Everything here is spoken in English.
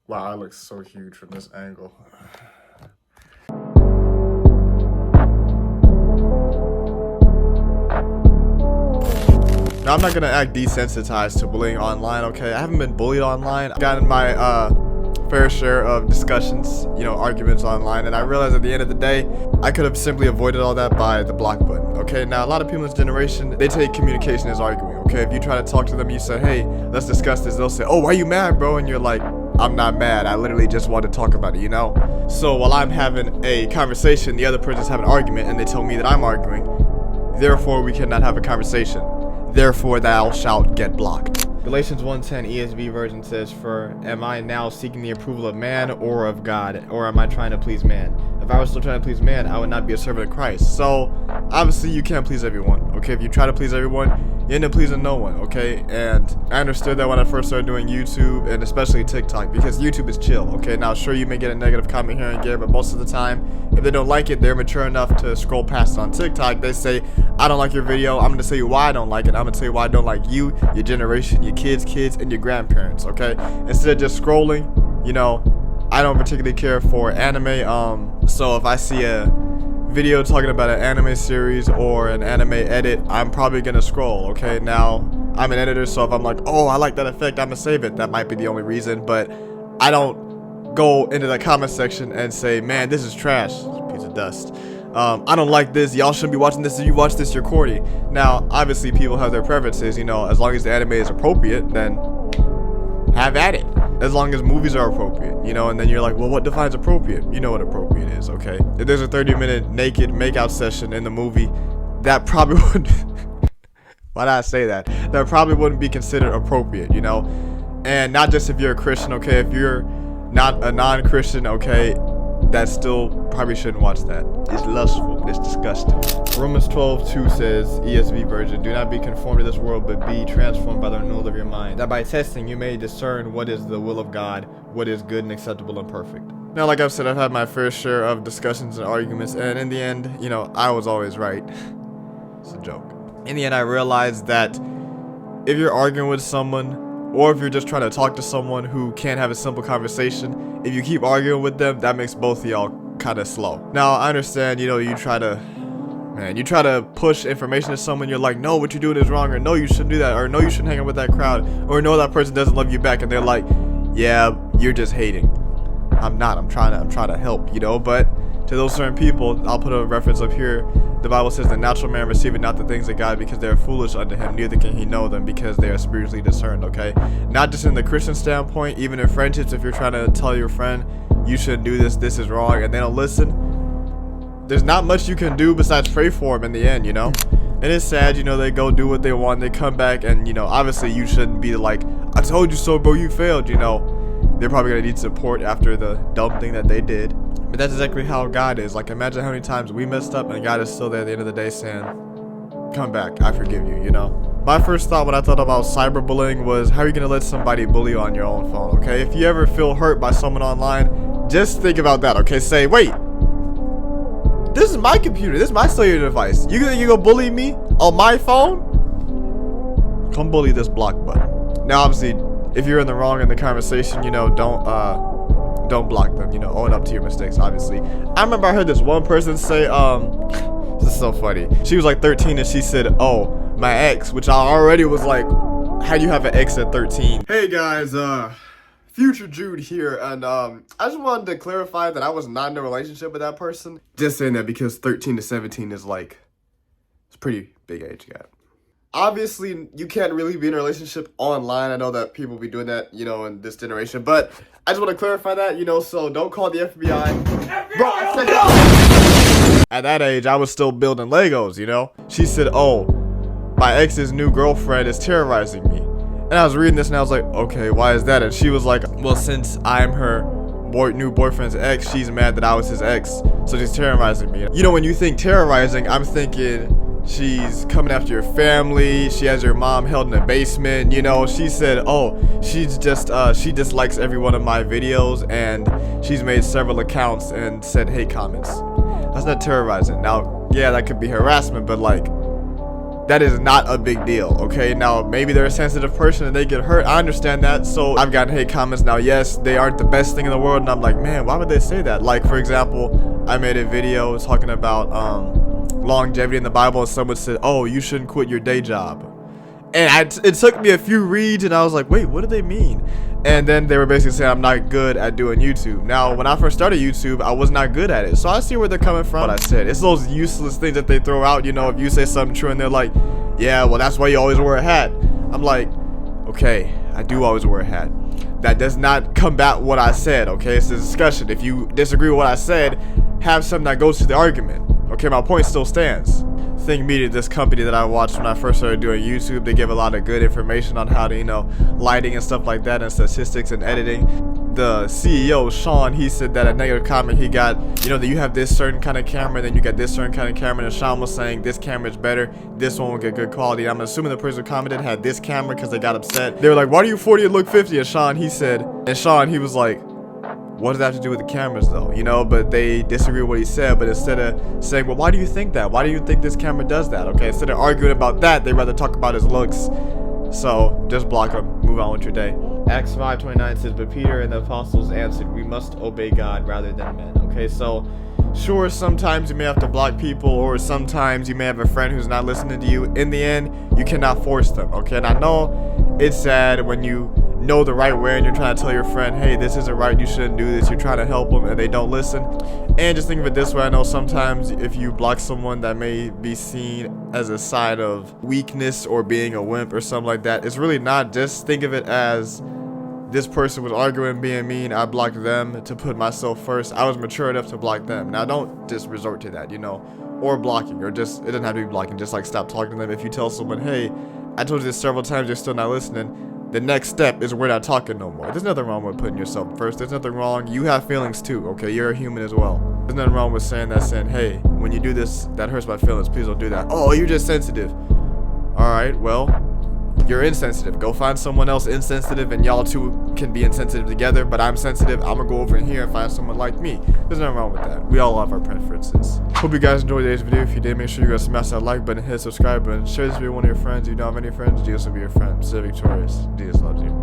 Wow, I look so huge from this angle. Now, I'm not gonna act desensitized to bullying online, okay? I haven't been bullied online. I've gotten my fair share of discussions, arguments online, and I realized at the end of the day, I could have simply avoided all that by the block button, okay? Now, a lot of people in this generation, they take communication as arguing, okay? If you try to talk to them, you say, hey, let's discuss this, they'll say, oh, why you mad, bro? And you're like, I'm not mad, I literally just want to talk about it, So while I'm having a conversation, the other person's having an argument, and they tell me that I'm arguing, therefore we cannot have a conversation. Therefore thou shalt get blocked. Galatians 1:10 ESV version says, for am I now seeking the approval of man or of God, or am I trying to please man? If I was still trying to please man, I would not be a servant of Christ. So obviously you can't please everyone, okay? If you try to please everyone, you end up pleasing no one, okay? And I understood that when I first started doing YouTube, and especially TikTok, because YouTube is chill, okay? Now sure, you may get a negative comment here and there, but most of the time, if they don't like it, they're mature enough to scroll past it. On TikTok, they say, I don't like your video, I'm gonna tell you why I don't like it, I'm gonna tell you why I don't like you, your generation, your kids, and your grandparents, okay? Instead of just scrolling, I don't particularly care for anime, so if I see a video talking about an anime series or an anime edit, I'm probably gonna scroll, okay? Now, I'm an editor, so if I'm like, oh, I like that effect, I'm gonna save it. That might be the only reason, but I don't go into the comment section and say, man, this is trash, piece of dust. I don't like this, y'all shouldn't be watching this. If you watch this, you're corny. Now, obviously, people have their preferences, as long as the anime is appropriate, then have at it. As long as movies are appropriate, and then you're like, well, what defines appropriate? You know what appropriate is, okay? If there's a 30-minute naked makeout session in the movie, that probably would, why did I say that? That probably wouldn't be considered appropriate, And not just if you're a Christian, okay? If you're not a non-Christian, okay, that still probably shouldn't watch that. It's lustful. It's disgusting. Romans 12:2 says, ESV version, do not be conformed to this world, but be transformed by the renewal of your mind, that by testing you may discern what is the will of God, what is good and acceptable and perfect. Now, like I've said, I've had my fair share of discussions and arguments, and in the end, I was always right. It's a joke. In the end, I realized that if you're arguing with someone, or if you're just trying to talk to someone who can't have a simple conversation, if you keep arguing with them, that makes both of y'all kind of slow. Now, I understand, you try to push information to someone, you're like, no, what you're doing is wrong, or no, you shouldn't do that, or no, you shouldn't hang out with that crowd, or no, that person doesn't love you back, and they're like, yeah, you're just hating. I'm not, I'm trying to help, but to those certain people, I'll put a reference up here. The Bible says the natural man receiveth not the things of God because they are foolish unto him, neither can he know them because they are spiritually discerned, okay? Not just in the Christian standpoint, even in friendships, if you're trying to tell your friend, you shouldn't do this, this is wrong, and they don't listen, there's not much you can do besides pray for them in the end, And it's sad, they go do what they want, they come back, and, obviously you shouldn't be like, I told you so, bro, you failed, They're probably gonna need support after the dumb thing that they did. But that's exactly how God is. Like, imagine how many times we messed up and God is still there at the end of the day saying, come back, I forgive you, My first thought when I thought about cyberbullying was, how are you going to let somebody bully you on your own phone, okay? If you ever feel hurt by someone online, just think about that, okay? Say, wait, this is my computer, this is my cellular device. You think you gonna bully me on my phone? Come bully this block button. Now, obviously, if you're in the wrong in the conversation, don't block them, own up to your mistakes, obviously. I remember I heard this one person say, this is so funny. She was like 13 and she said, oh, my ex, which I already was like, how do you have an ex at 13? Hey guys, Future Jude here, and I just wanted to clarify that I was not in a relationship with that person. Just saying that because 13 to 17 is like, it's a pretty big age gap. Obviously, you can't really be in a relationship online. I know that people be doing that, in this generation. But I just want to clarify that, so don't call the FBI. Bro, I said no! At that age, I was still building Legos, She said, oh, my ex's new girlfriend is terrorizing me. And I was reading this and I was like, okay, why is that? And she was like, well, since I'm her new boyfriend's ex, she's mad that I was his ex. So she's terrorizing me. When you think terrorizing, I'm thinking she's coming after your family, she has your mom held in a basement, she said, oh, she's just, she dislikes every one of my videos, and she's made several accounts and said hate comments. That's not terrorizing. Now, yeah, that could be harassment, but like, that is not a big deal, okay? Now, maybe they're a sensitive person and they get hurt. I understand that. So I've gotten hate comments. Now, yes, they aren't the best thing in the world, and I'm like, man, why would they say that? Like, for example, I made a video talking about longevity in the Bible, and someone said, oh, you shouldn't quit your day job. And it took me a few reads, and I was like, wait, what do they mean? And then they were basically saying I'm not good at doing YouTube. Now, when I first started YouTube, I was not good at it. So I see where they're coming from. What I said, it's those useless things that they throw out. You know, if you say something true and they're like, yeah, well, that's why you always wear a hat. I'm like, okay, I do always wear a hat. That does not combat what I said, okay? It's a discussion. If you disagree with what I said, have something that goes to the argument. Okay, my point still stands. Think Media, this company that I watched when I first started doing YouTube, they give a lot of good information on how to, you know, lighting and stuff like that, and statistics and editing. The CEO, Sean, he said that a negative comment he got, you know, that you have this certain kind of camera, then you got this certain kind of camera, and Sean was saying this camera is better, this one will get good quality. I'm assuming the person who commented had this camera because they got upset. They were like, why do you 40 and look 50? And Sean, he was like, what does that have to do with the cameras though? You know, but they disagree with what he said. But instead of saying, well, why do you think that? Why do you think this camera does that? Okay, instead of arguing about that, they rather talk about his looks. So just block him, move on with your day. Acts 5:29 says, but Peter and the apostles answered, we must obey God rather than men. Okay, so sure, sometimes you may have to block people, or sometimes you may have a friend who's not listening to you. In the end, you cannot force them, okay? And I know it's sad when you know the right way and you're trying to tell your friend, hey, this isn't right, you shouldn't do this, you're trying to help them and they don't listen. And just think of it this way, I know sometimes if you block someone, that may be seen as a sign of weakness or being a wimp or something like that. It's really not. Just think of it as, this person was arguing, being mean, I blocked them to put myself first. I was mature enough to block them. Now don't just resort to that, you know, or blocking, or just, it doesn't have to be blocking, just like stop talking to them. If you tell someone, hey, I told you this several times, you're still not listening, the next step is we're not talking no more. There's nothing wrong with putting yourself first. There's nothing wrong. You have feelings too, okay? You're a human as well. There's nothing wrong with saying, hey, when you do this, that hurts my feelings. Please don't do that. Oh, you're just sensitive. All right, well, you're insensitive. Go find someone else insensitive, and y'all two can be insensitive together. But I'm sensitive. I'm gonna go over in here and find someone like me. There's nothing wrong with that. We all have our preferences. Hope you guys enjoyed today's video. If you did, make sure you guys smash that like button, hit subscribe button, share this video with one of your friends. If you don't have any friends, Jesus will be your friend. Stay victorious. Jesus loves you.